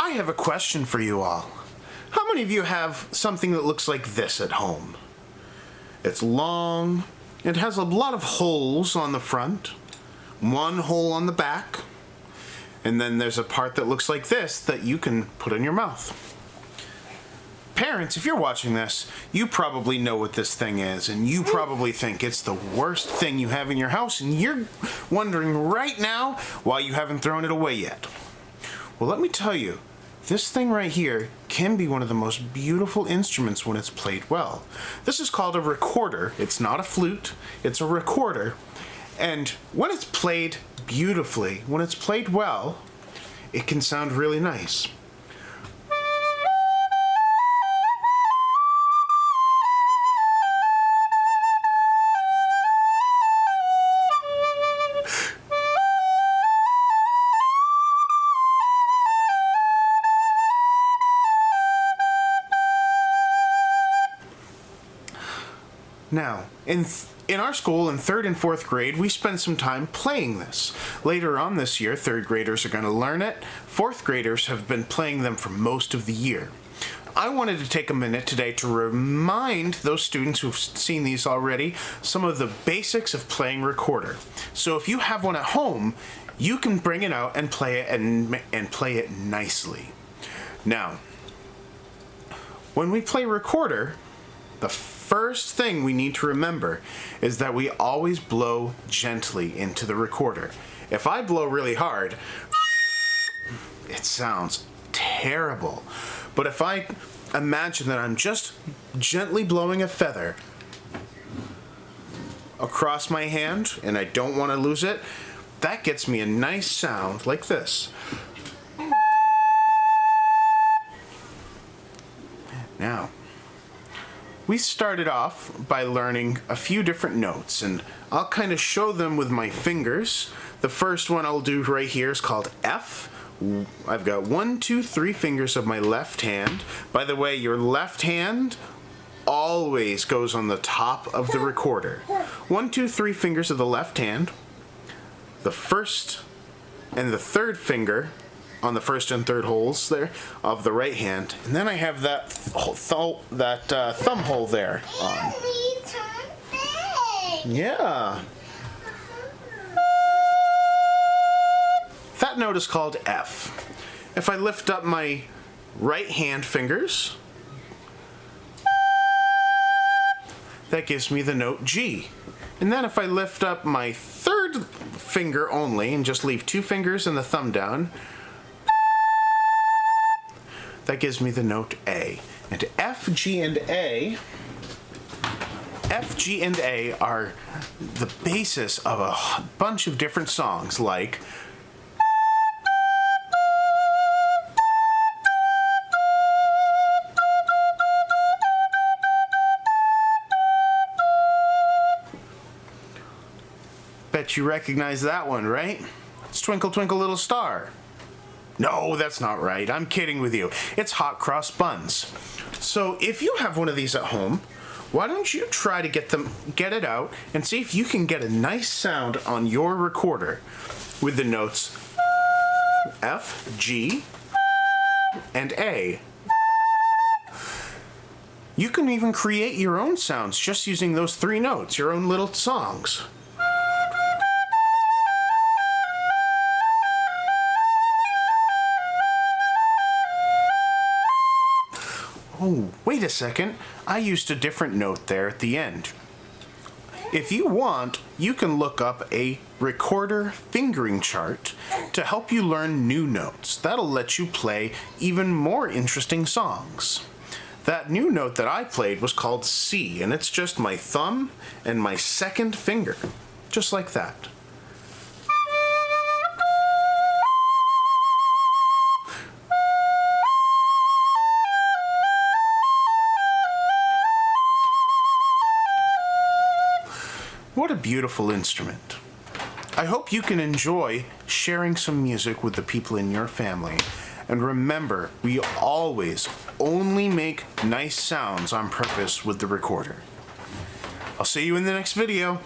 I have a question for you all. How many of you have something that looks like this at home? It's long, it has a lot of holes on the front, one hole on the back, and then there's a part that looks like this that you can put in your mouth. Parents, if you're watching this, you probably know what this thing is, and you probably think it's the worst thing you have in your house, and you're wondering right now why you haven't thrown it away yet. Well, let me tell you, this thing right here can be one of the most beautiful instruments when it's played well. This is called a recorder. It's not a flute, it's a recorder. And when it's played beautifully, when it's played well, it can sound really nice. Now, in our school in 3rd and 4th grade, we spend some time playing this. Later on this year, 3rd graders are going to learn it. 4th graders have been playing them for most of the year. I wanted to take a minute today to remind those students who've seen these already some of the basics of playing recorder. So if you have one at home, you can bring it out and play it and play it nicely. Now, when we play recorder, the first thing we need to remember is that we always blow gently into the recorder. If I blow really hard, it sounds terrible. But if I imagine that I'm just gently blowing a feather across my hand and I don't want to lose it, that gets me a nice sound like this. Now, we started off by learning a few different notes, and I'll kind of show them with my fingers. The first one I'll do right here is called F. I've got 1, 2, 3 fingers of my left hand. By the way, your left hand always goes on the top of the recorder. 1, 2, 3 fingers of the left hand. The first and the third finger on the first and third holes there of the right hand, and then I have that thumb hole there on. Yeah. That note is called F. If I lift up my right hand fingers, that gives me the note G. And then if I lift up my third finger only and just leave 2 fingers and the thumb down, that gives me the note A. And F, G, and A are the basis of a bunch of different songs, like bet you recognize that one, right? It's Twinkle Twinkle Little Star. No, that's not right. I'm kidding with you. It's Hot Cross Buns. So if you have one of these at home, why don't you try to get it out and see if you can get a nice sound on your recorder with the notes F, G, and A. You can even create your own sounds just using those 3 notes, your own little songs. Oh, wait a second. I used a different note there at the end. If you want, you can look up a recorder fingering chart to help you learn new notes. That'll let you play even more interesting songs. That new note that I played was called C, and it's just my thumb and my second finger, just like that. What a beautiful instrument. I hope you can enjoy sharing some music with the people in your family. And remember, we always only make nice sounds on purpose with the recorder. I'll see you in the next video.